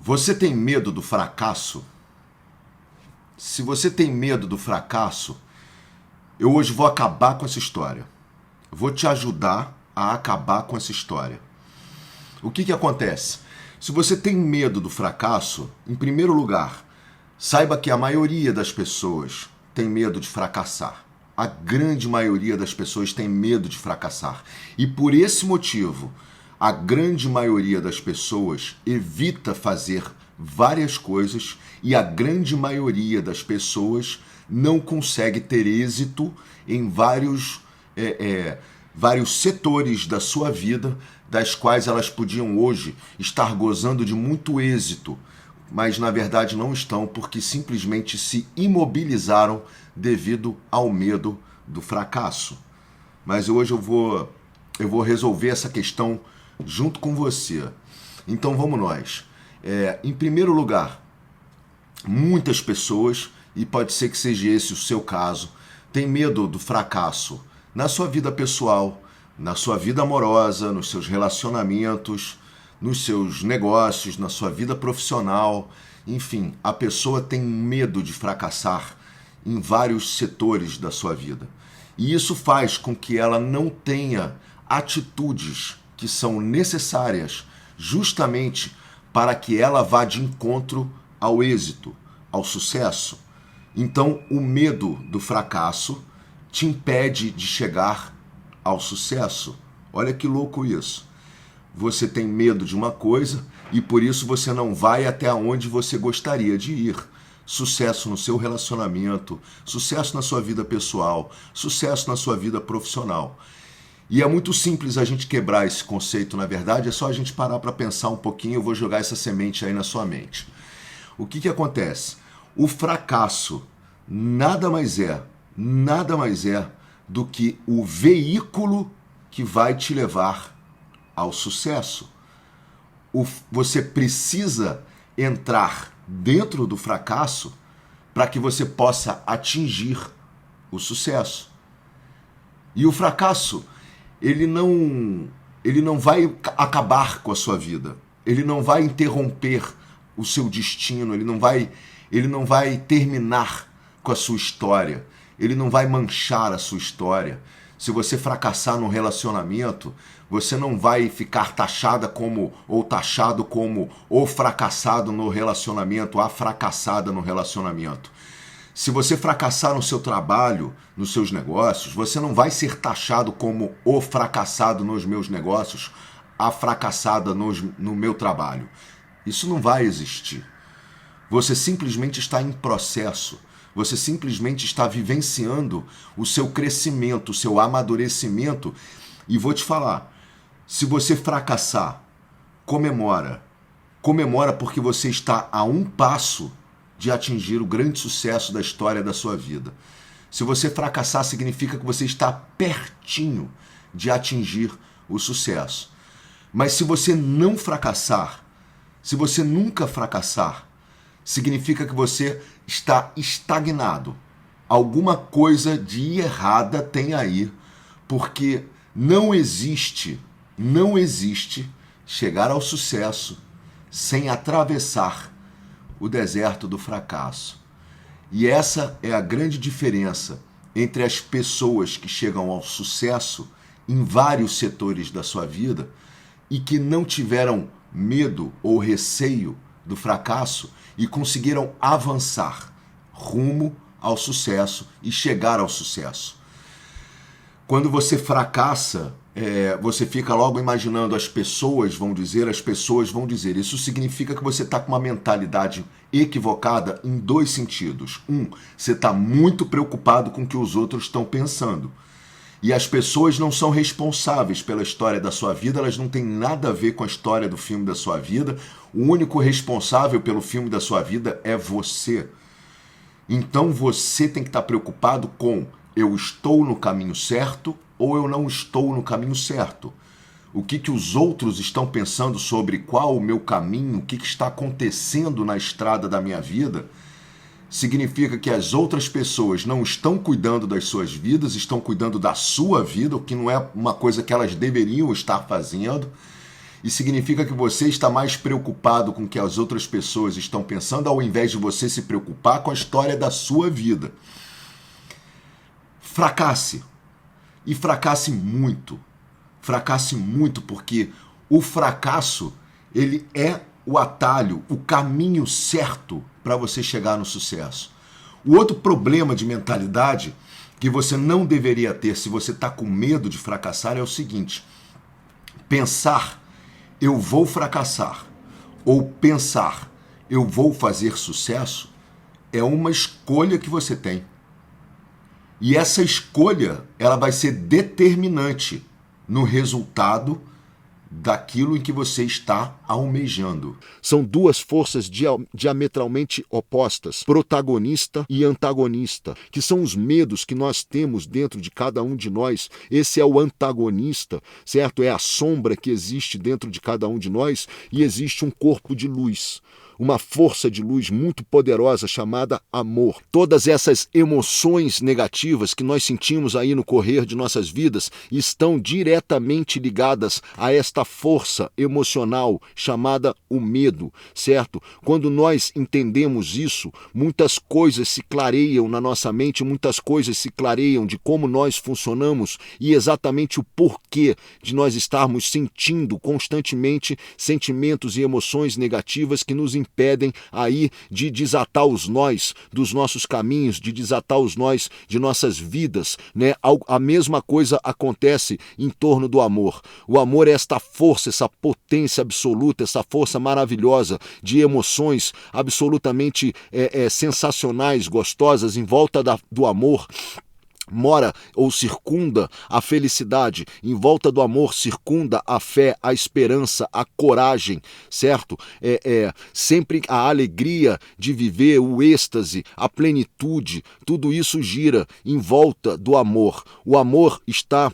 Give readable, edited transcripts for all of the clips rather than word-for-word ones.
Você tem medo do fracasso? Se você tem medo do fracasso, eu hoje vou acabar com essa história. Vou te ajudar a acabar com essa história. O que acontece? Se você tem medo do fracasso, em primeiro lugar, saiba que a maioria das pessoas tem medo de fracassar. A grande maioria das pessoas tem medo de fracassar. E por esse motivo, a grande maioria das pessoas evita fazer várias coisas e a grande maioria das pessoas não consegue ter êxito em vários setores da sua vida, das quais elas podiam hoje estar gozando de muito êxito, mas na verdade não estão, porque simplesmente se imobilizaram devido ao medo do fracasso. Mas hoje eu vou resolver essa questão junto com você. Então vamos nós. Em primeiro lugar, muitas pessoas, e pode ser que seja esse o seu caso, têm medo do fracasso na sua vida pessoal, na sua vida amorosa, nos seus relacionamentos, nos seus negócios, na sua vida profissional. Enfim, a pessoa tem medo de fracassar em vários setores da sua vida. E isso faz com que ela não tenha atitudes que são necessárias justamente para que ela vá de encontro ao êxito, ao sucesso. Então, o medo do fracasso te impede de chegar ao sucesso. Olha que louco isso. Você tem medo de uma coisa e por isso você não vai até onde você gostaria de ir. Sucesso no seu relacionamento, sucesso na sua vida pessoal, sucesso na sua vida profissional. E é muito simples a gente quebrar esse conceito, na verdade, é só a gente parar para pensar um pouquinho, eu vou jogar essa semente aí na sua mente. O que acontece? O fracasso nada mais é do que o veículo que vai te levar ao sucesso. Você precisa entrar dentro do fracasso para que você possa atingir o sucesso. E o fracasso, ele não vai acabar com a sua vida. Ele não vai interromper o seu destino, ele não vai terminar com a sua história. Ele não vai manchar a sua história. Se você fracassar num relacionamento, você não vai ficar taxado como o fracassado no relacionamento, a fracassada no relacionamento. Se você fracassar no seu trabalho, nos seus negócios, você não vai ser taxado como o fracassado nos meus negócios, a fracassada no meu trabalho. Isso não vai existir. Você simplesmente está em processo. Você simplesmente está vivenciando o seu crescimento, o seu amadurecimento. E vou te falar, se você fracassar, comemora. Comemora porque você está a um passo de atingir o grande sucesso da história da sua vida. Se você fracassar, significa que você está pertinho de atingir o sucesso. Mas se você não fracassar, se você nunca fracassar, significa que você está estagnado. Alguma coisa de errada tem aí, porque não existe chegar ao sucesso sem atravessar o deserto do fracasso. E essa é a grande diferença entre as pessoas que chegam ao sucesso em vários setores da sua vida e que não tiveram medo ou receio do fracasso e conseguiram avançar rumo ao sucesso e chegar ao sucesso. Quando você fracassa, você fica logo imaginando as pessoas vão dizer. Isso significa que você está com uma mentalidade equivocada em dois sentidos. Você está muito preocupado com o que os outros estão pensando. E as pessoas não são responsáveis pela história da sua vida, elas não têm nada a ver com a história do filme da sua vida. O único responsável pelo filme da sua vida é você. Então você tem que estar preocupado com: eu estou no caminho certo ou eu não estou no caminho certo? O que os outros estão pensando sobre qual o meu caminho, o que está acontecendo na estrada da minha vida? Significa que as outras pessoas não estão cuidando das suas vidas, estão cuidando da sua vida, o que não é uma coisa que elas deveriam estar fazendo. e significa que você está mais preocupado com o que as outras pessoas estão pensando, ao invés de você se preocupar com a história da sua vida. Fracasse. E fracasse muito. Fracasse muito, porque o fracasso, ele é o atalho, o caminho certo para você chegar no sucesso. O outro problema de mentalidade que você não deveria ter se você está com medo de fracassar é o seguinte: pensar, eu vou fracassar, ou pensar, eu vou fazer sucesso, é uma escolha que você tem. E essa escolha, ela vai ser determinante no resultado daquilo em que você está almejando. São duas forças diametralmente opostas, protagonista e antagonista, que são os medos que nós temos dentro de cada um de nós. Esse é o antagonista, certo? É a sombra que existe dentro de cada um de nós, e existe um corpo de luz, uma força de luz muito poderosa chamada amor. Todas essas emoções negativas que nós sentimos aí no correr de nossas vidas estão diretamente ligadas a esta força emocional chamada o medo, certo? Quando nós entendemos isso, muitas coisas se clareiam na nossa mente, muitas coisas se clareiam de como nós funcionamos e exatamente o porquê de nós estarmos sentindo constantemente sentimentos e emoções negativas que nos impedem aí de desatar os nós dos nossos caminhos, de desatar os nós de nossas vidas, né? A mesma coisa acontece em torno do amor. O amor é esta força, essa potência absoluta, essa força maravilhosa de emoções absolutamente sensacionais, gostosas. Em volta do amor mora ou circunda a felicidade, em volta do amor circunda a fé, a esperança, a coragem, certo? Sempre a alegria de viver, o êxtase, a plenitude, tudo isso gira em volta do amor. O amor está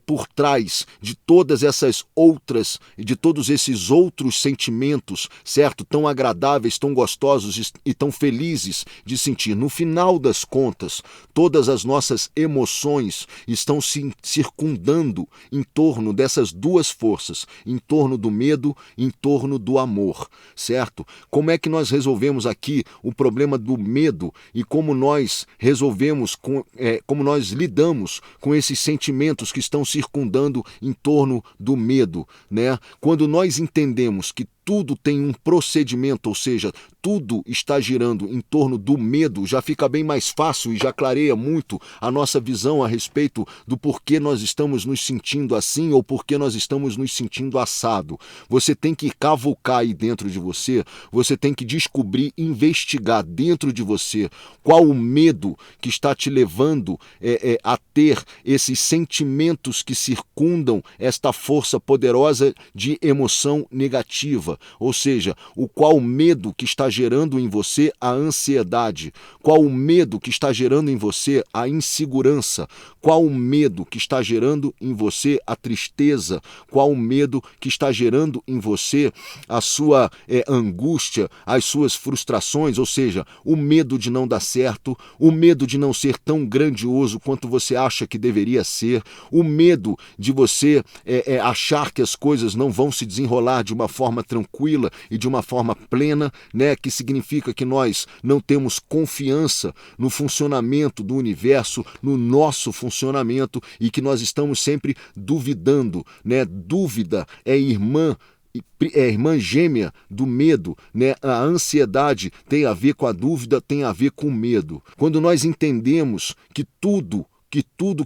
por trás de todas essas outras, de todos esses outros sentimentos, certo? Tão agradáveis, tão gostosos e tão felizes de sentir. No final das contas, todas as nossas emoções estão se circundando em torno dessas duas forças, em torno do medo, em torno do amor, certo? Como é que nós resolvemos aqui o problema do medo e como nós resolvemos, como nós lidamos com esses sentimentos que estão circundando em torno do medo, né? Quando nós entendemos que tudo tem um procedimento, ou seja, tudo está girando em torno do medo, já fica bem mais fácil e já clareia muito a nossa visão a respeito do porquê nós estamos nos sentindo assim ou porquê nós estamos nos sentindo assado. Você tem que cavucar aí dentro de você, você tem que descobrir, investigar dentro de você qual o medo que está te levando a ter esses sentimentos que circundam esta força poderosa de emoção negativa. Ou seja, qual o medo que está gerando em você a ansiedade, qual o medo que está gerando em você a insegurança, qual o medo que está gerando em você a tristeza, qual o medo que está gerando em você a sua angústia, as suas frustrações, ou seja, o medo de não dar certo, o medo de não ser tão grandioso quanto você acha que deveria ser, o medo de você achar que as coisas não vão se desenrolar de uma forma tranquila e de uma forma plena, né, que significa que nós não temos confiança no funcionamento do universo, no nosso funcionamento e que nós estamos sempre duvidando, né? Dúvida é irmã gêmea do medo, né? A ansiedade tem a ver com a dúvida, tem a ver com o medo. Quando nós entendemos que tudo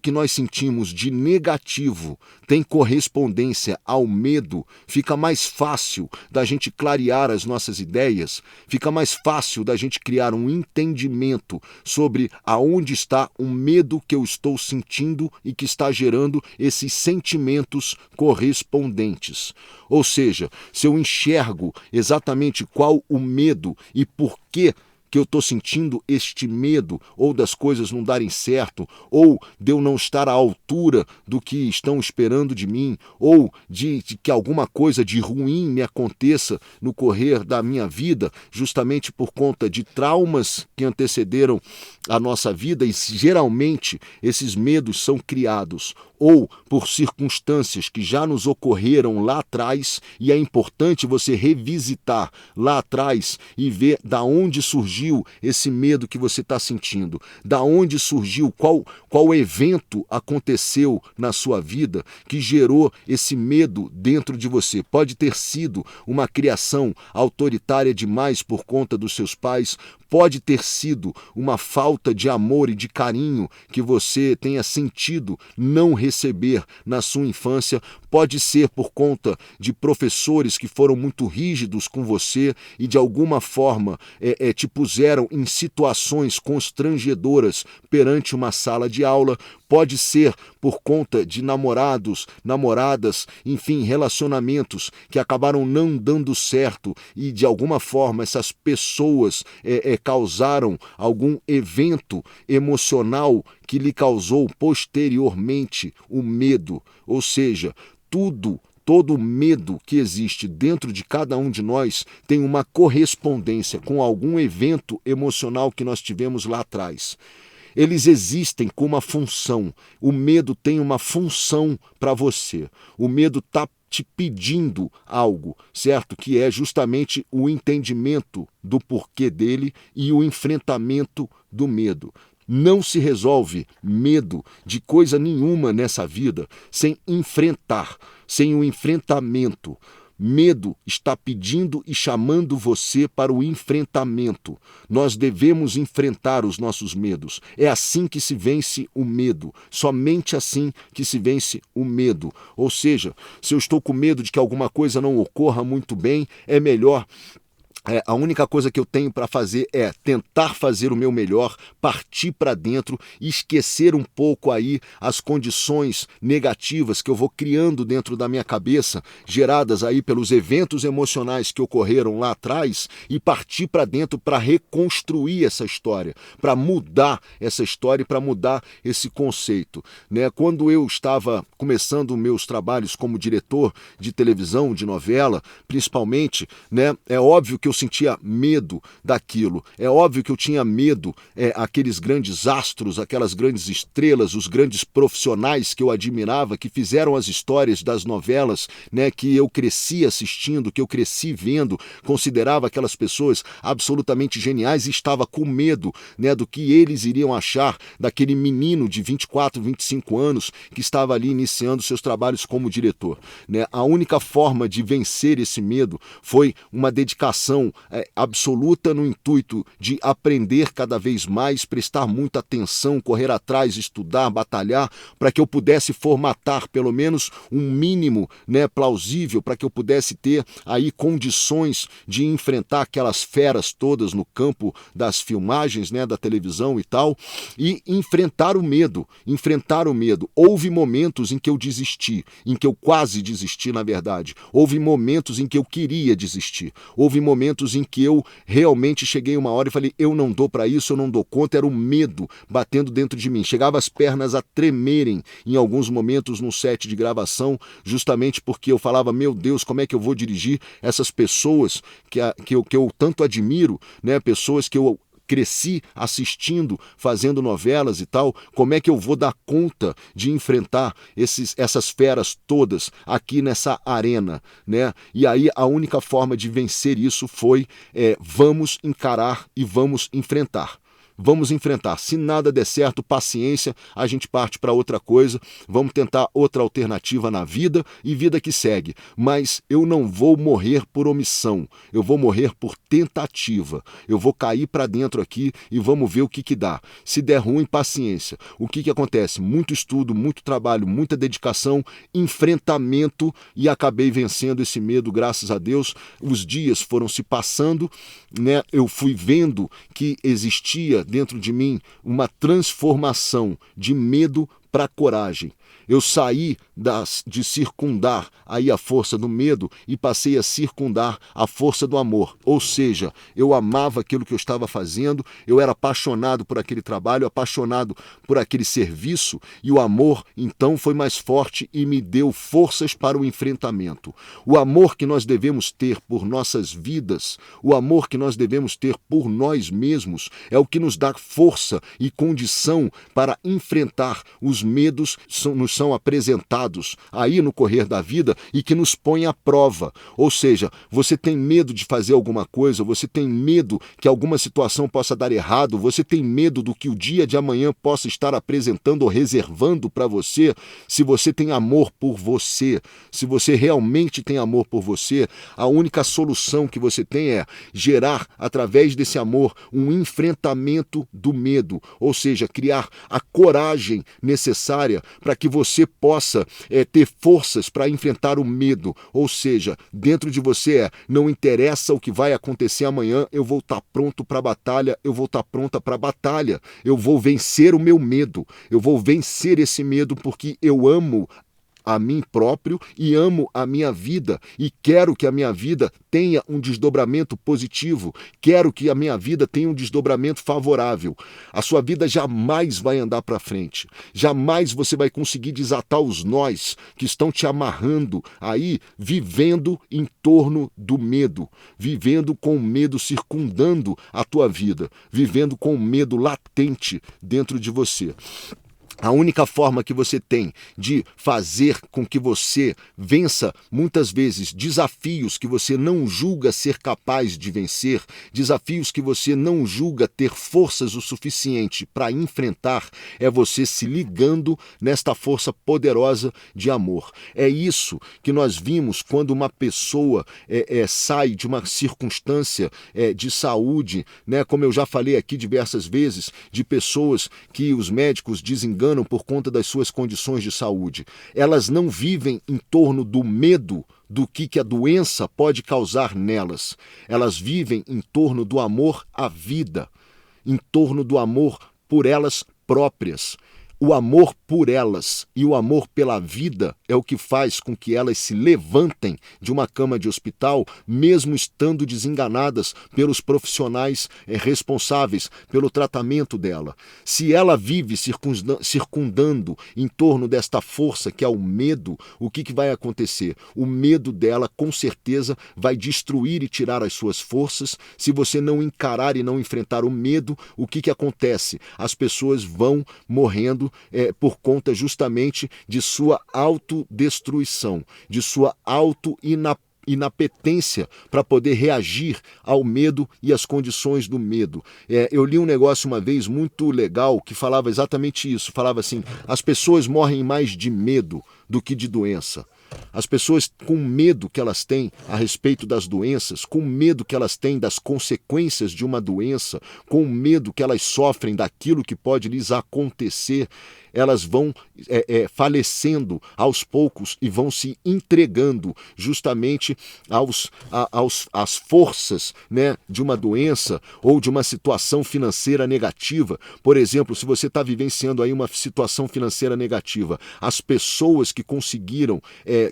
que nós sentimos de negativo tem correspondência ao medo, fica mais fácil da gente clarear as nossas ideias, fica mais fácil da gente criar um entendimento sobre aonde está o medo que eu estou sentindo e que está gerando esses sentimentos correspondentes. Ou seja, se eu enxergo exatamente qual o medo e por que que eu estou sentindo este medo, ou das coisas não darem certo, ou de eu não estar à altura do que estão esperando de mim, ou de que alguma coisa de ruim me aconteça no correr da minha vida, justamente por conta de traumas que antecederam a nossa vida, e geralmente esses medos são criados ou por circunstâncias que já nos ocorreram lá atrás, e é importante você revisitar lá atrás e ver da onde surgiu esse medo que você está sentindo, da onde surgiu, qual evento aconteceu na sua vida que gerou esse medo dentro de você. Pode ter sido uma criação autoritária demais por conta dos seus pais, pode ter sido uma falta de amor e de carinho que você tenha sentido não receber na sua infância, pode ser por conta de professores que foram muito rígidos com você e de alguma forma te puseram em situações constrangedoras perante uma sala de aula, pode ser por conta de namorados, namoradas, enfim, relacionamentos que acabaram não dando certo e de alguma forma essas pessoas causaram algum evento emocional que lhe causou posteriormente o medo. Ou seja, todo medo que existe dentro de cada um de nós tem uma correspondência com algum evento emocional que nós tivemos lá atrás. Eles existem com uma função. O medo tem uma função para você. O medo está te pedindo algo, certo? Que é justamente o entendimento do porquê dele e o enfrentamento do medo. Não se resolve medo de coisa nenhuma nessa vida sem enfrentar, sem o enfrentamento. Medo está pedindo e chamando você para o enfrentamento. Nós devemos enfrentar os nossos medos. É assim que se vence o medo. Somente assim que se vence o medo. Ou seja, se eu estou com medo de que alguma coisa não ocorra muito bem, é melhor... a única coisa que eu tenho para fazer é tentar fazer o meu melhor, partir para dentro e esquecer um pouco aí as condições negativas que eu vou criando dentro da minha cabeça, geradas aí pelos eventos emocionais que ocorreram lá atrás, e partir para dentro para reconstruir essa história, para mudar essa história e para mudar esse conceito. Quando eu estava começando meus trabalhos como diretor de televisão, de novela, principalmente, é óbvio que eu sentia medo daquilo. É óbvio que eu tinha medo, aqueles grandes astros, aquelas grandes estrelas, os grandes profissionais que eu admirava, que fizeram as histórias das novelas, que eu cresci assistindo, que eu cresci vendo, considerava aquelas pessoas absolutamente geniais e estava com medo, do que eles iriam achar daquele menino de 24, 25 anos que estava ali iniciando seus trabalhos como diretor. A única forma de vencer esse medo foi uma dedicação absoluta no intuito de aprender cada vez mais, prestar muita atenção, correr atrás, estudar, batalhar, para que eu pudesse formatar pelo menos um mínimo plausível, para que eu pudesse ter aí condições de enfrentar aquelas feras todas no campo das filmagens, da televisão e tal, e enfrentar o medo. Houve momentos em que eu desisti, em que eu quase desisti, na verdade. Houve momentos em que eu queria desistir. Houve momentos em que eu realmente cheguei uma hora e falei, eu não dou para isso, eu não dou conta, era o medo batendo dentro de mim. Chegava as pernas a tremerem em alguns momentos no set de gravação, justamente porque eu falava, meu Deus, como é que eu vou dirigir essas pessoas que eu tanto admiro, pessoas que eu cresci assistindo, fazendo novelas e tal, como é que eu vou dar conta de enfrentar essas feras todas aqui nessa arena, E aí a única forma de vencer isso foi vamos encarar e vamos enfrentar. Vamos enfrentar. Se nada der certo, paciência, a gente parte para outra coisa, vamos tentar outra alternativa na vida e vida que segue. Mas eu não vou morrer por omissão, eu vou morrer por tentativa. Eu vou cair para dentro aqui e vamos ver o que dá. Se der ruim, paciência. O que acontece? Muito estudo, muito trabalho, muita dedicação, enfrentamento, e acabei vencendo esse medo, graças a Deus. Os dias foram se passando, eu fui vendo que existia dentro de mim uma transformação de medo para coragem. Eu saí de circundar aí a força do medo e passei a circundar a força do amor. Ou seja, eu amava aquilo que eu estava fazendo, eu era apaixonado por aquele trabalho, apaixonado por aquele serviço, e o amor então foi mais forte e me deu forças para o enfrentamento. O amor que nós devemos ter por nossas vidas, o amor que nós devemos ter por nós mesmos, é o que nos dá força e condição para enfrentar os medos que nos são apresentados aí no correr da vida e que nos põe à prova. Ou seja, você tem medo de fazer alguma coisa, você tem medo que alguma situação possa dar errado, você tem medo do que o dia de amanhã possa estar apresentando ou reservando para você. Se você tem amor por você, se você realmente tem amor por você, a única solução que você tem é gerar, através desse amor, um enfrentamento do medo, ou seja, criar a coragem necessária para que você possa ter forças para enfrentar o medo. Ou seja, dentro de você não interessa o que vai acontecer amanhã, eu vou estar pronto para a batalha, eu vou estar pronta para a batalha, eu vou vencer o meu medo, eu vou vencer esse medo porque eu amo a mim próprio e amo a minha vida e quero que a minha vida tenha um desdobramento positivo, quero que a minha vida tenha um desdobramento favorável. A sua vida jamais vai andar para frente, jamais você vai conseguir desatar os nós que estão te amarrando aí, vivendo em torno do medo, vivendo com o medo circundando a tua vida, vivendo com o medo latente dentro de você. A única forma que você tem de fazer com que você vença, muitas vezes, desafios que você não julga ser capaz de vencer, desafios que você não julga ter forças o suficiente para enfrentar, é você se ligando nesta força poderosa de amor. É isso que nós vimos quando uma pessoa sai de uma circunstância de saúde, né? Como eu já falei aqui diversas vezes, de pessoas que os médicos desenganam por conta das suas condições de saúde. Elas não vivem em torno do medo do que a doença pode causar nelas. Elas vivem em torno do amor à vida, em torno do amor por elas próprias. O amor por elas e o amor pela vida é o que faz com que elas se levantem de uma cama de hospital, mesmo estando desenganadas pelos profissionais responsáveis pelo tratamento dela. Se ela vive circundando em torno desta força que é o medo, o que vai acontecer? O medo dela, com certeza, vai destruir e tirar as suas forças. Se você não encarar e não enfrentar o medo, o que acontece? As pessoas vão morrendo por conta justamente de sua autodestruição, de sua inapetência para poder reagir ao medo e às condições do medo. Eu li um negócio uma vez muito legal que falava exatamente isso, falava assim, as pessoas morrem mais de medo do que de doença. As pessoas, com medo que elas têm a respeito das doenças, com medo que elas têm das consequências de uma doença, com medo que elas sofrem daquilo que pode lhes acontecer, elas vão falecendo aos poucos e vão se entregando justamente às forças, né, de uma doença ou de uma situação financeira negativa. Por exemplo, se você está vivenciando aí uma situação financeira negativa, as pessoas que conseguiram,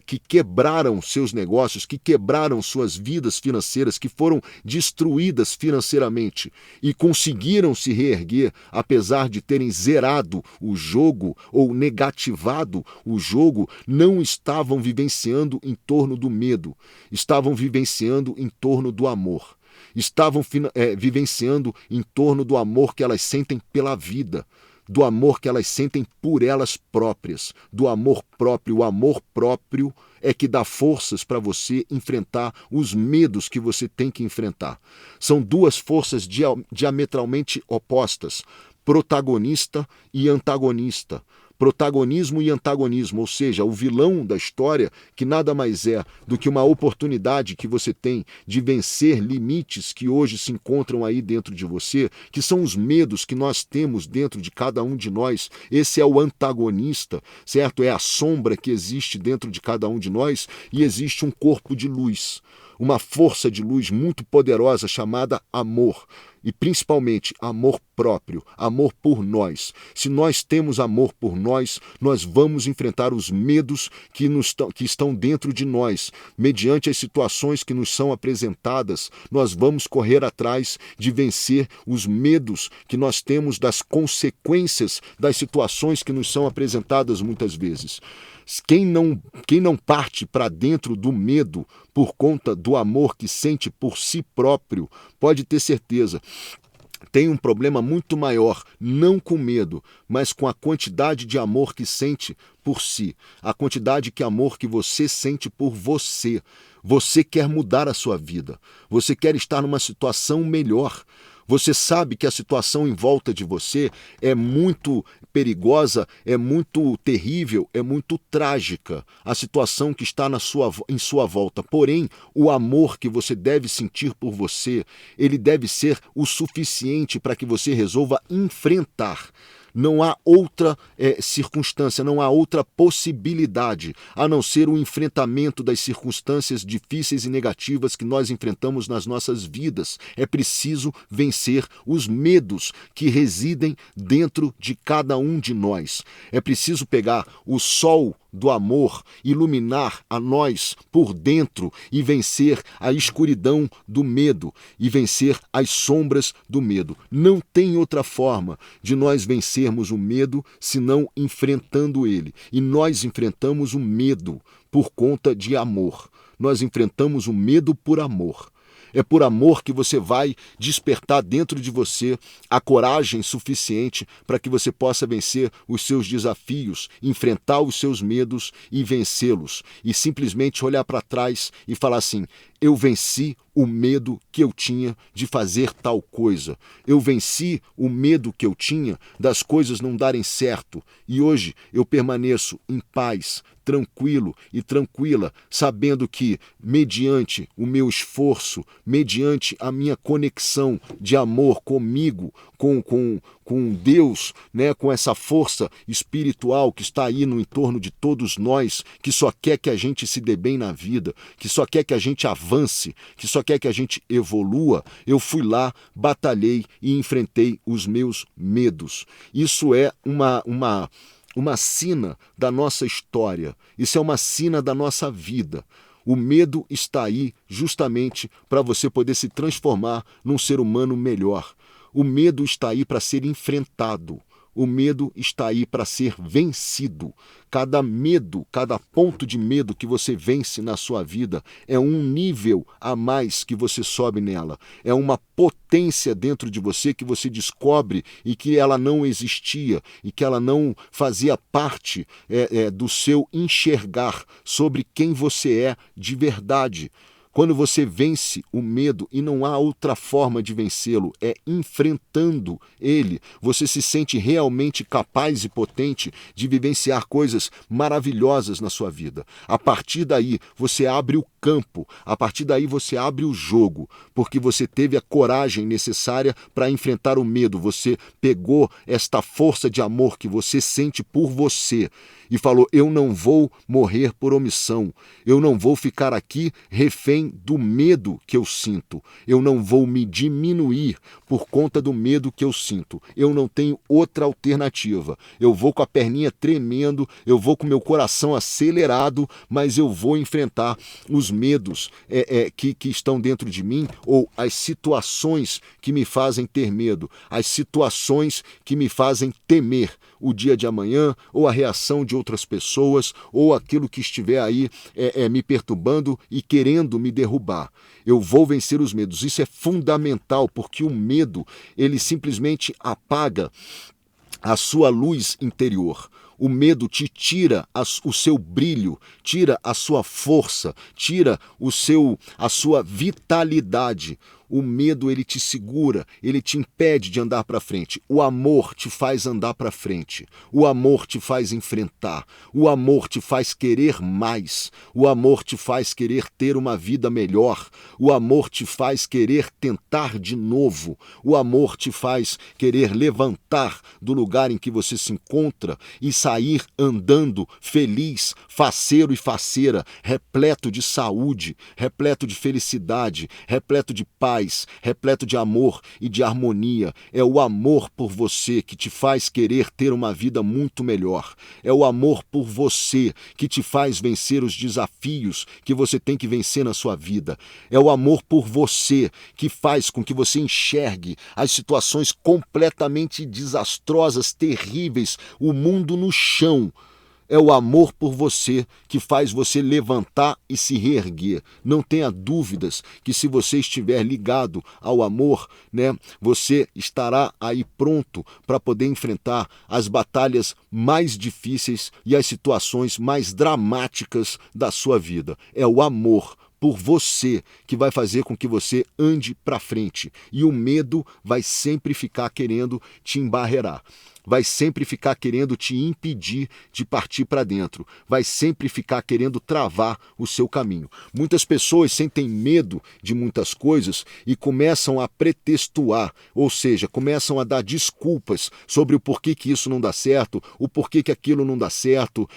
que quebraram seus negócios, que quebraram suas vidas financeiras, que foram destruídas financeiramente e conseguiram se reerguer, apesar de terem zerado o jogo ou negativado o jogo, não estavam vivenciando em torno do medo, estavam vivenciando em torno do amor, estavam vivenciando em torno do amor que elas sentem pela vida, do amor que elas sentem por elas próprias, do amor próprio. O amor próprio é que dá forças para você enfrentar os medos que você tem que enfrentar. São duas forças diametralmente opostas, protagonista e antagonista. Protagonismo e antagonismo, ou seja, o vilão da história, que nada mais é do que uma oportunidade que você tem de vencer limites que hoje se encontram aí dentro de você, que são os medos que nós temos dentro de cada um de nós. Esse é o antagonista, certo? É a sombra que existe dentro de cada um de nós e existe um corpo de luz, uma força de luz muito poderosa chamada amor. e principalmente amor próprio, amor por nós. Se nós temos amor por nós, nós vamos enfrentar os medos que estão dentro de nós. Mediante as situações que nos são apresentadas, nós vamos correr atrás de vencer os medos que nós temos das consequências das situações que nos são apresentadas muitas vezes. Quem não parte para dentro do medo por conta do amor que sente por si próprio, pode ter certeza, tem um problema muito maior, não com medo, mas com a quantidade de amor que sente por si, a quantidade de amor que você sente por você. Você quer mudar a sua vida, você quer estar numa situação melhor. Você sabe que a situação em volta de você é muito perigosa, é muito terrível, é muito trágica, a situação que está em sua volta. Porém, o amor que você deve sentir por você, ele deve ser o suficiente para que você resolva enfrentar. Não há outra circunstância, não há outra possibilidade, a não ser o enfrentamento das circunstâncias difíceis e negativas que nós enfrentamos nas nossas vidas. É preciso vencer os medos que residem dentro de cada um de nós. É preciso pegar o sol do amor, iluminar a nós por dentro e vencer a escuridão do medo e vencer as sombras do medo. Não tem outra forma de nós vencermos o medo senão enfrentando ele. E nós enfrentamos o medo por conta de amor. Nós enfrentamos o medo por amor. É por amor que você vai despertar dentro de você a coragem suficiente para que você possa vencer os seus desafios, enfrentar os seus medos e vencê-los. E simplesmente olhar para trás e falar assim: eu venci o medo que eu tinha de fazer tal coisa. Eu venci o medo que eu tinha das coisas não darem certo. E hoje eu permaneço em paz, tranquilo e tranquila, sabendo que, mediante o meu esforço, mediante a minha conexão de amor comigo, com Deus, né, com essa força espiritual que está aí no entorno de todos nós, que só quer que a gente se dê bem na vida, que só quer que a gente avance, que só quer que a gente evolua, eu fui lá, batalhei e enfrentei os meus medos. Isso é uma sina da nossa história, isso é uma sina da nossa vida. O medo está aí justamente para você poder se transformar num ser humano melhor. O medo está aí para ser enfrentado. O medo está aí para ser vencido. Cada medo, cada ponto de medo que você vence na sua vida é um nível a mais que você sobe nela. É uma potência dentro de você que você descobre e que ela não existia e que ela não fazia parte do seu enxergar sobre quem você é de verdade. Quando você vence o medo, e não há outra forma de vencê-lo, é enfrentando ele, você se sente realmente capaz e potente de vivenciar coisas maravilhosas na sua vida. A partir daí, você abre o campo, a partir daí você abre o jogo, porque você teve a coragem necessária para enfrentar o medo. Você pegou esta força de amor que você sente por você e falou: eu não vou morrer por omissão, eu não vou ficar aqui refém do medo que eu sinto, eu não vou me diminuir por conta do medo que eu sinto, eu não tenho outra alternativa, eu vou com a perninha tremendo, eu vou com meu coração acelerado, mas eu vou enfrentar os medos que estão dentro de mim, ou as situações que me fazem ter medo, as situações que me fazem temer o dia de amanhã, ou a reação de outras pessoas, ou aquilo que estiver aí me perturbando e querendo me derrubar. Eu vou vencer os medos. Isso é fundamental, porque o medo, ele simplesmente apaga a sua luz interior. O medo te tira o seu brilho, tira a sua força, tira a sua vitalidade. O medo, ele te segura, ele te impede de andar para frente. O amor te faz andar para frente. O amor te faz enfrentar. O amor te faz querer mais. O amor te faz querer ter uma vida melhor. O amor te faz querer tentar de novo. O amor te faz querer levantar do lugar em que você se encontra e sair andando feliz, faceiro e faceira, repleto de saúde, repleto de felicidade, repleto de paz, paz, repleto de amor e de harmonia. É o amor por você que te faz querer ter uma vida muito melhor. É o amor por você que te faz vencer os desafios que você tem que vencer na sua vida. É o amor por você que faz com que você enxergue as situações completamente desastrosas, terríveis, o mundo no chão. É o amor por você que faz você levantar e se reerguer. Não tenha dúvidas que se você estiver ligado ao amor, você estará aí pronto para poder enfrentar as batalhas mais difíceis e as situações mais dramáticas da sua vida. É o amor por você que vai fazer com que você ande para frente. E o medo vai sempre ficar querendo te embarrear. Vai sempre ficar querendo te impedir de partir para dentro. Vai sempre ficar querendo travar o seu caminho. Muitas pessoas sentem medo de muitas coisas e começam a pretextuar, ou seja, começam a dar desculpas sobre o porquê que isso não dá certo, o porquê que aquilo não dá certo,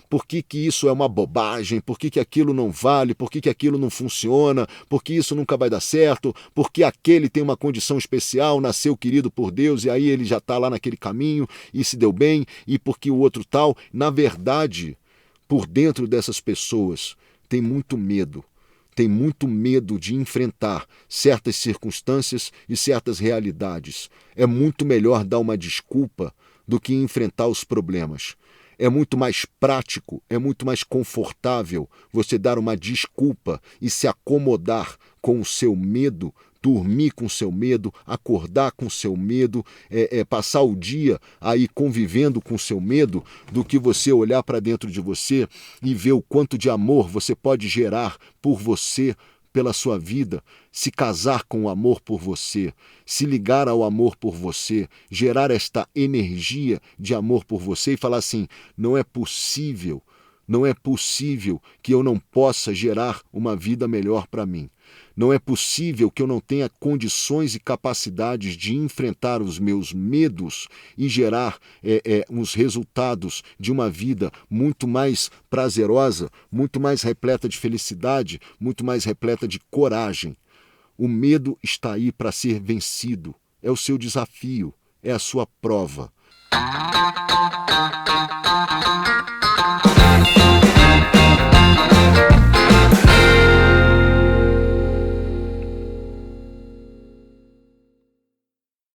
porquê que isso é uma bobagem, porquê que aquilo não vale, porquê que aquilo não funciona, porque isso nunca vai dar certo, porque aquele tem uma condição especial, nasceu querido por Deus e aí ele já está lá naquele caminho e se deu bem, e porque o outro tal. Na verdade, por dentro dessas pessoas tem muito medo. Tem muito medo de enfrentar certas circunstâncias e certas realidades. É muito melhor dar uma desculpa do que enfrentar os problemas. É muito mais prático, é muito mais confortável você dar uma desculpa e se acomodar com o seu medo, dormir com o seu medo, acordar com o seu medo, passar o dia aí convivendo com o seu medo, do que você olhar para dentro de você e ver o quanto de amor você pode gerar por você, pela sua vida, se casar com o amor por você, se ligar ao amor por você, gerar esta energia de amor por você e falar assim, não é possível que eu não possa gerar uma vida melhor para mim. Não é possível que eu não tenha condições e capacidades de enfrentar os meus medos e gerar uns resultados de uma vida muito mais prazerosa, muito mais repleta de felicidade, muito mais repleta de coragem. O medo está aí para ser vencido. É o seu desafio, é a sua prova.